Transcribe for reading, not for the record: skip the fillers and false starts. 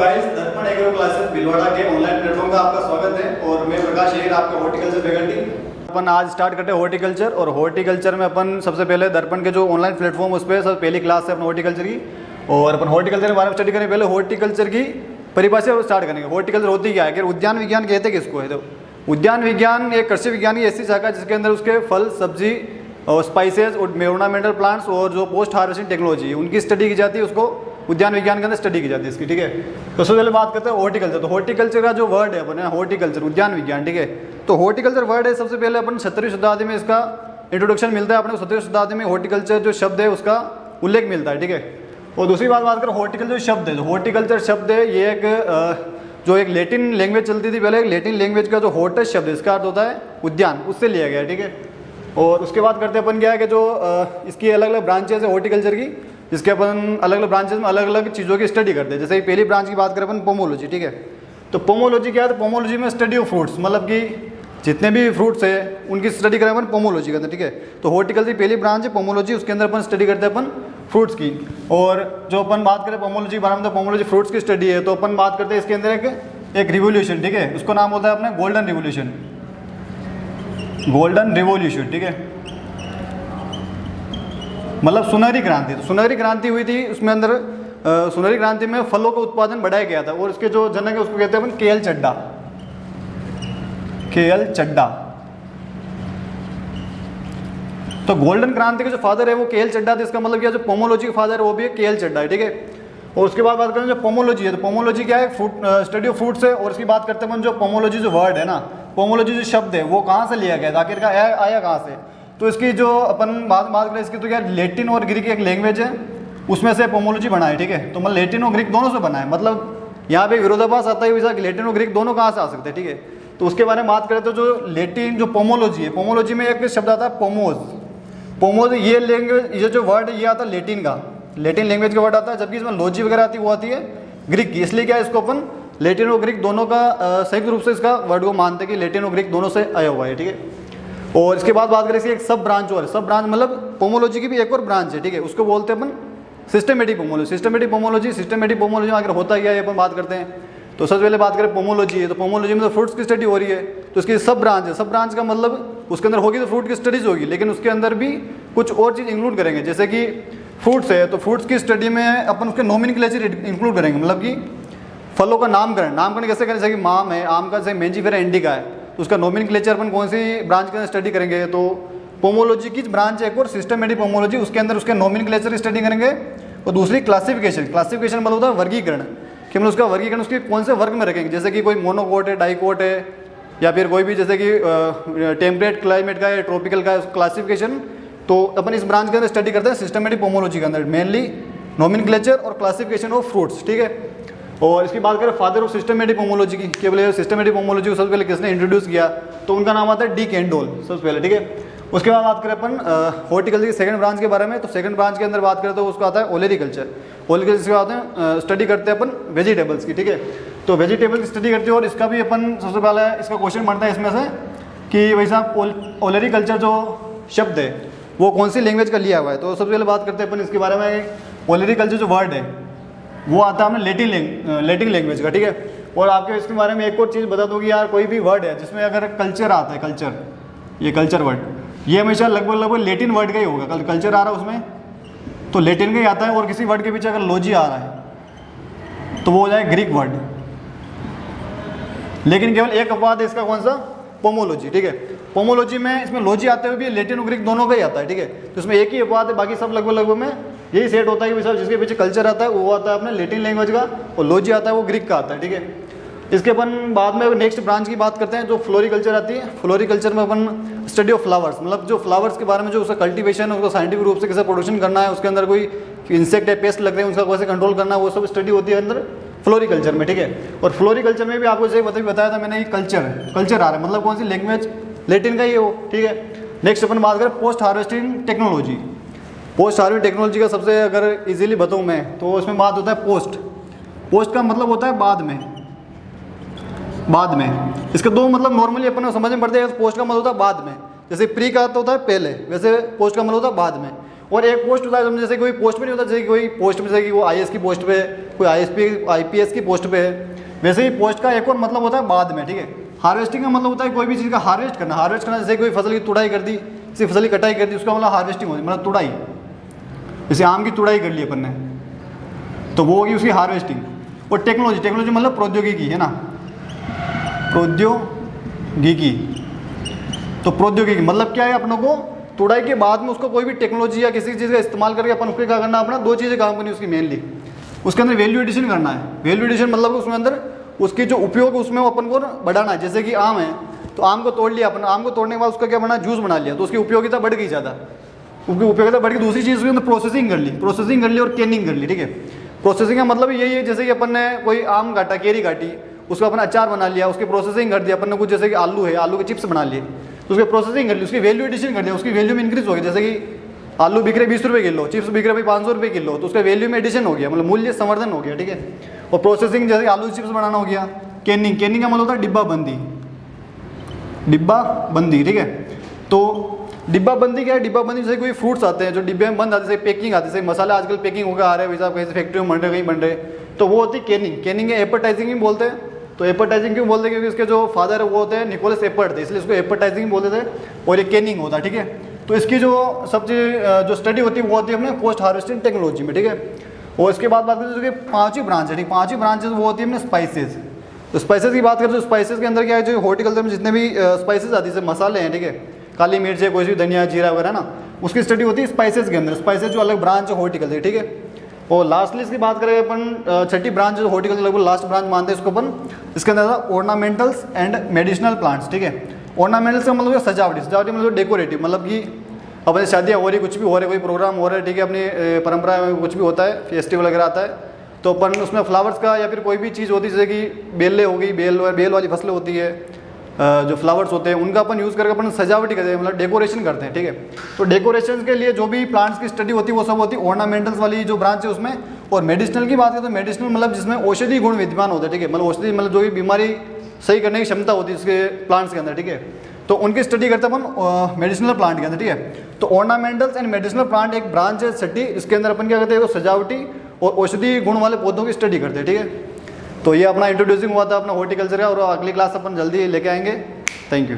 Guys, दर्पण agro classes Bhilwara के online platform का आपका स्वागत है और मैं प्रकाश अय्यर, आपका हॉर्टिकल्चर फैकल्टी। अपन आज स्टार्ट करते हैं हॉर्टिकल्चर। और हॉर्टिकल्चर में अपन सबसे पहले दर्पण के जो ऑनलाइन प्लेटफॉर्म उस पर सब पहली क्लास है अपन हॉर्टिकल्चर की, और अपन हॉर्टिकल्चर के बारे में स्टडी करेंगे। पहले हॉर्टिकल्चर की परिभाषा स्टार्ट करेंगे। हॉर्टिकल्चर होती क्या है कि उद्यान विज्ञान कहते हैं किसको है। तो उद्यान विज्ञान एक कृषि विज्ञान की ऐसी शाखा जिसके अंदर उसके फल, सब्जी और स्पाइसेस और ऑर्नामेंटल प्लांट्स और जो पोस्ट हार्वेस्टिंग टेक्नोलॉजी उनकी स्टडी की जाती है, उसको उद्यान विज्ञान के अंदर स्टडी की जाती है इसकी। ठीक है, तो सबसे पहले बात करते हैं हॉर्टिकल्चर। तो हॉर्टिकल्चर का जो वर्ड है अपन हॉर्टिकल्चर, उद्यान विज्ञान। ठीक है, तो हॉर्टिकल्चर वर्ड है, सबसे पहले अपन 17वीं शताब्दी में इसका इंट्रोडक्शन मिलता है। अपने 17वीं शताब्दी में हॉर्टिकल्चर जो शब्द है उसका उल्लेख मिलता है। ठीक है, और दूसरी बात करें हॉर्टिकल्चर शब्द है। तो हॉर्टिकल्चर शब्द है ये जो एक लैटिन लैंग्वेज चलती थी पहले, एक लैटिन लैंग्वेज का जो हॉर्टस शब्द है इसका अर्थ होता है उद्यान, उससे लिया गया है। ठीक है, और उसके बाद करते अपन क्या है कि जो इसकी अलग अलग ब्रांचेज है हॉर्टिकल्चर की, जिसके अपन अलग अलग ब्रांचेज में अलग अलग चीज़ों की स्टडी करते हैं। जैसे पहली ब्रांच की बात करें अपन पोमोलॉजी। ठीक है, तो पोमोलॉजी क्या है? तो पोमोलॉजी में स्टडी ऑफ फ्रूट्स, मतलब कि जितने भी फ्रूट्स है उनकी स्टडी करें अपन पोमोलॉजी के अंदर। ठीक है, तो हॉर्टिकल्चर पहली ब्रांच है पोमोलॉजी, उसके अंदर अपन स्टडी करते हैं अपन फ्रूट्स की। और जो अपन बात करें पोमोलॉजी के बारे में, तो पोमोलॉजी फ्रूट्स की स्टडी है। तो अपन बात करते हैं इसके अंदर एक रिवोल्यूशन। ठीक है, उसको नाम होता है अपने गोल्डन रिवोल्यूशन, गोल्डन रिवोल्यूशन। ठीक है, मतलब सुनहरी क्रांति। तो सुनहरी क्रांति हुई थी, उसमें अंदर सुनहरी क्रांति में फलों का उत्पादन बढ़ाया गया था। और उसके जो जनक है उसको कहते हैं अपन के.एल. चड्डा, के.एल. चड्डा। तो गोल्डन क्रांति के जो फादर है वो के.एल. चड्डा थे। इसका मतलब क्या, जो पोमोलॉजी के फादर है वो भी के.एल. चड्डा है। ठीक है, और उसके बाद बात करें जो पोमोलॉजी है, तो पोमोलॉजी क्या है? फ्रूट स्टडी ऑफ फ्रूट्स है। और उसकी बात करते हैं जो पोमोलॉजी जो वर्ड है ना, पोमोलॉजी जो शब्द है वो कहाँ से लिया गया था, आखिरकार आया कहाँ से? तो इसकी जो अपन बात करें इसकी, तो क्या लैटिन और ग्रीक एक लैंग्वेज है, उसमें से पोमोलॉजी बना है। ठीक है, तो मतलब लैटिन और ग्रीक दोनों से बना है। मतलब यहाँ पे विरोधाभास आता है वैसा कि लैटिन और ग्रीक दोनों कहाँ से आ सकते हैं। ठीक है, तो उसके बारे में बात करें तो जो लैटिन जो पोमोलॉजी है, पोमोलॉजी में एक शब्द आता है पोमोज। पोमोज ये लैंग्वेज, ये जो वर्ड है ये आता है लैटिन का, लैटिन लैंग्वेज का वर्ड आता है। जबकि इसमें लॉजी वगैरह आती है वो आती है ग्रीक की। इसलिए क्या है, इसको अपन लैटिन और ग्रीक दोनों का संयुक्त रूप से इसका वर्ड को मानते हैं कि लैटिन और ग्रीक दोनों से आया हुआ है। ठीक है, और इसके बाद बात करें इसकी एक सब ब्रांच और सब ब्रांच मतलब पोमोलॉजी की भी एक और ब्रांच है। ठीक है, उसको बोलते हैं अपन सिस्टमेटिक पोमोलॉजी। सिस्टमेटिक पोमोलॉजी में आकर होता क्या है अपन बात करते हैं। तो सबसे पहले बात करें पोमोलॉजी है, तो पोमोलॉजी में तो फ्रूट्स की स्टडी हो रही है, तो इसकी सब ब्रांच है। सब ब्रांच का मतलब उसके अंदर होगी तो फ्रूट की स्टडीज होगी, लेकिन उसके अंदर भी कुछ और चीज़ इंक्लूड करेंगे। जैसे कि फ्रूट्स है तो फ्रूट्स की स्टडी में अपन उसके नोमेनक्लेचर इंक्लूड करेंगे, मतलब कि फलों का नामकरण कैसे करें। जैसे कि माम है, आम का, जैसे मेंजीफेरा इंडिका है, तो उसका नोमेनक्लेचर अपन कौन सी ब्रांच के अंदर स्टडी करेंगे। तो पोमोलॉजी की ब्रांच है एक और सिस्टमेटिक पोमोलॉजी, उसके अंदर उसके नोमेनक्लेचर स्टडी करेंगे। और दूसरी क्लासिफिकेशन मतलब होता है वर्गीकरण, कि मतलब उसका वर्गीकरण उसके कौन से वर्ग में रखेंगे। जैसे कि कोई मोनोकोट है, डाइकोट है, या फिर कोई भी जैसे कि टेम्परेट क्लाइमेट का है, ट्रॉपिकल का है, क्लासिफिकेशन। तो अपन इस ब्रांच के अंदर स्टडी करते हैं सिस्टमेटिक पोमोलॉजी के अंदर, मेनली नोमेनक्लेचर और क्लासिफिकेशन ऑफ फ्रूट्स। ठीक है, और इसकी बात करें फादर ऑफ सिस्टमेटिक पोमोलॉजी की, केवल सिस्टमेटिक पोमोलॉजी को सबसे पहले किसने इंट्रोड्यूस किया, तो उनका नाम आता है डी कैंडोल सबसे पहले। ठीक है, उसके बाद बात करें अपन हॉर्टिकल्चर की सेकंड ब्रांच के बारे में। तो सेकंड ब्रांच के अंदर बात करें तो उसका आता है ओलेरिकल्चर। ओलेरिकल्चर के बाद स्टडी करते हैं अपन वेजिटेबल्स की। ठीक है, तो वेजिटेबल्स की स्टडी करते हैं, और इसका भी अपन सबसे पहले इसका क्वेश्चन बनता है इसमें से कि भाई साहब ओलेरिकल्चर जो शब्द है वो कौन सी लैंग्वेज का लिया हुआ है। तो सबसे पहले बात करते हैं अपन इसके बारे में। ओलेरिकल्चर जो वर्ड है वो आता है अपने लैटिन लैंग्वेज का। ठीक है, और आपके इसके बारे में एक और चीज़ बता दूँ कि यार कोई भी वर्ड है जिसमें अगर कल्चर आता है, कल्चर, ये कल्चर वर्ड, ये हमेशा लगभग लैटिन वर्ड का ही होगा। कल्चर आ रहा है उसमें तो लैटिन का ही आता है, और किसी वर्ड के पीछे अगर लॉजी आ रहा है तो वो हो जाए ग्रीक वर्ड। लेकिन केवल एक अपवाद है इसका, कौन सा? पोमोलॉजी। ठीक है, पोमोलॉजी में इसमें लॉजी आते हुए भी लैटिन और ग्रीक दोनों का ही आता है। ठीक है, तो इसमें एक ही अपवाद है, बाकी सब लगभग में यही सेट होता है कि जिसके पीछे कल्चर आता है वो आता है अपने लैटिन लैंग्वेज का, और लॉजी आता है वो ग्रीक का आता है। ठीक है, इसके अपन बाद में नेक्स्ट ब्रांच की बात करते हैं जो फ्लोरिकल्चर आती है। फ्लोरिकल्चर में अपन स्टडी ऑफ फ्लावर्स, मतलब जो फ्लावर्स के बारे में जो उसका कल्टीवेशन है, उसको साइंटिफिक रूप से कैसे प्रोडक्शन करना है, उसके अंदर कोई इंसेक्ट है, पेस्ट लग रहे हैं, उसका कैसे कंट्रोल करना है, वो सब स्टडी होती है अंदर फ्लोरिकल्चर में। ठीक है, और फ्लोरिकल्चर में भी आपको जैसे बताया था मैंने, ये कल्चर आ रहा है, मतलब कौन सी लैंग्वेज, लैटिन का ही है वो। ठीक है, नेक्स्ट अपन बात करें post harvesting technology. Post harvesting technology का सबसे अगर इजीली बताऊँ मैं तो उसमें बात होता है पोस्ट का मतलब होता है बाद में। इसके दो मतलब नॉर्मली अपन को समझ में पड़ते हैं। पोस्ट का मतलब होता है बाद में, जैसे प्री का तो होता है पहले, वैसे पोस्ट का मतलब होता है बाद में। और एक पोस्ट होता है जैसे कोई पोस्ट पे नहीं होता, जैसे कोई पोस्ट में जैसे कि वो IAS की पोस्ट पे, कोई IPS की पोस्ट पे है, वैसे ही पोस्ट का एक और मतलब होता है बाद में, ठीक है। हार्वेस्टिंग का मतलब होता है कोई भी चीज़ का हार्वेस्ट करना जैसे कोई फसल की तुड़ाई कर दी, किसी फसल की कटाई कर दी, उसका मतलब हार्वेस्टिंग होती है, मतलब तुड़ाई। जैसे आम की तुड़ाई कर ली अपन ने तो वो होगी उसकी हार्वेस्टिंग। और टेक्नोलॉजी मतलब प्रौद्योगिकी है ना, प्रौद्योगिकी। तो प्रौद्योगिकी मतलब क्या है, अपनों को तुड़ाई के बाद में उसको कोई भी टेक्नोलॉजी या किसी चीज़ का इस्तेमाल करके अपन उसके क्या करना, अपना 2 चीज़ें काम करनी उसकी मेनली। उसके अंदर वैल्यू एडिशन करना है। वैल्यू एडिशन मतलब उसमें अंदर उसकी जो उपयोग उसमें वो अपन को बढ़ाना है। जैसे कि आम है तो आम को तोड़ लिया अपन, आम को तोड़ने के बाद उसका क्या बना, जूस बना लिया, तो उसकी उपयोगिता बढ़ गई ज़्यादा, उसकी उपयोगिता बढ़ गई। दूसरी चीज़ उसके अंदर प्रोसेसिंग कर ली और कैनिंग कर ली, ठीक है। प्रोसेसिंग का मतलब यही है, जैसे कि अपन ने कोई आम काटा, केरी काटी, उसका अपन अचार बना लिया, उसकी प्रोसेसिंग कर दिया अपन ने, कुछ जैसे कि आलू है, आलू के चिप्स बना लिए, तो उसकी प्रोसेसिंग कर ली, उसकी वैल्यू एडिशन कर दिया, उसकी वैल्यू में इंक्रीज हो गई। जैसे कि आलू बिक रहे 20 रुपये किलो, चिप्स बिक रहे भाई 500 रुपये किलो, तो उसका वैल्यू में एडिशन हो गया, मतलब मूल्य संवर्धन हो गया, ठीक है। और प्रोसेसिंग जैसे आलू चिप्स बनाना हो गया। कैनिंग का मतलब होता है डिब्बा बंदी, ठीक है। तो डिब्बा बंदी क्या है, डिब्बा बंदी जैसे कोई फ्रूट्स आते हैं जो डिब्बे में बंद आते हैं, जैसे पैकिंग आती है, जैसे मसाले आजकल पैकिंग होकर आ रहे हैं, वैसा कहीं से फैक्ट्री में बन रहे, कहीं बन रहे, तो वो होती है कैनिंग है। एडवर्टाइजिंग भी बोलते हैं। तो एडवर्टाइजिंग क्यों बोलते हैं, क्योंकि इसके जो फादर है वो होते हैं निकोलस एपर्ट थे, इसलिए इसको एडवर्टाइजिंग बोलते थे, और ये कैनिंग होता है, ठीक है। तो इसकी जो सबसे जो स्टडी होती है वो होती है अपने पोस्ट हार्वेस्टिंग टेक्नोलॉजी में, ठीक है। और इसके बाद बात करें तो 5वीं ब्रांच है, ठीक, 5वीं ब्रांच वो होती है अपने स्पाइसेस। तो स्पाइसेस की बात करें तो स्पाइसेस के अंदर क्या है, जो हॉर्टिकल्चर में जितने भी स्पाइसेस आती है, जैसे मसाले हैं, ठीक है, काली मिर्च है, कोई भी धनिया जीरा वगैरह ना, उसकी स्टडी होती है स्पाइसेस के अंदर। स्पाइसेस जो अलग ब्रांच है हॉर्टिकल्चर, ठीक है। और लास्टली इसकी बात करें अपन, छठी ब्रांच जो हॉर्टिकल्चर लगभग लास्ट ब्रांच मानते हैं इसको अपन, इसके अंदर था ऑर्नामेंटल्स एंड मेडिसिनल प्लांट्स, ठीक है। ऑर्नामेंटल्स का मतलब सजावटी मतलब डेकोरेटिव, मतलब कि अपने शादियाँ हो रही, कुछ भी हो रहा है, कोई प्रोग्राम हो रहा है, ठीक है, अपनी परंपरा में कुछ भी होता है, फेस्टिवल वगैरह आता है, तो अपन उसमें फ्लावर्स का या फिर कोई भी चीज़ होती है, जैसे कि बेलें हो गई, बेल वाली फसलें होती है, जो फ्लावर्स होते हैं उनका अपन यूज़ करके अपन सजावटी करते हैं, मतलब डेकोरेशन करते हैं, ठीक है। तो डेकोरेशन के लिए जो भी प्लांट्स की स्टडी होती है वो सब होती है ऑर्नामेंटल्स वाली जो ब्रांच है उसमें। और मेडिसिनल की बात करें तो मेडिसिनल मतलब जिसमें औषधि गुण विद्यमान होते हैं, ठीक है, मतलब औषधि मतलब जो भी बीमारी सही करने की क्षमता होती है इसके प्लांट्स के अंदर, ठीक है, तो उनकी स्टडी करते हैं अपन मेडिसिनल प्लांट के अंदर, ठीक है। तो ऑर्नामेंटल्स एंड मेडिसिनल प्लांट एक ब्रांच है छठी, इसके अंदर अपन क्या करते हैं, तो सजावटी और औषधि गुण वाले पौधों की स्टडी करते हैं, ठीक है। तो ये अपना इंट्रोड्यूसिंग हुआ था अपना हॉर्टिकल्चर का, और अगली क्लास अपन जल्दी लेके आएंगे। Thank you.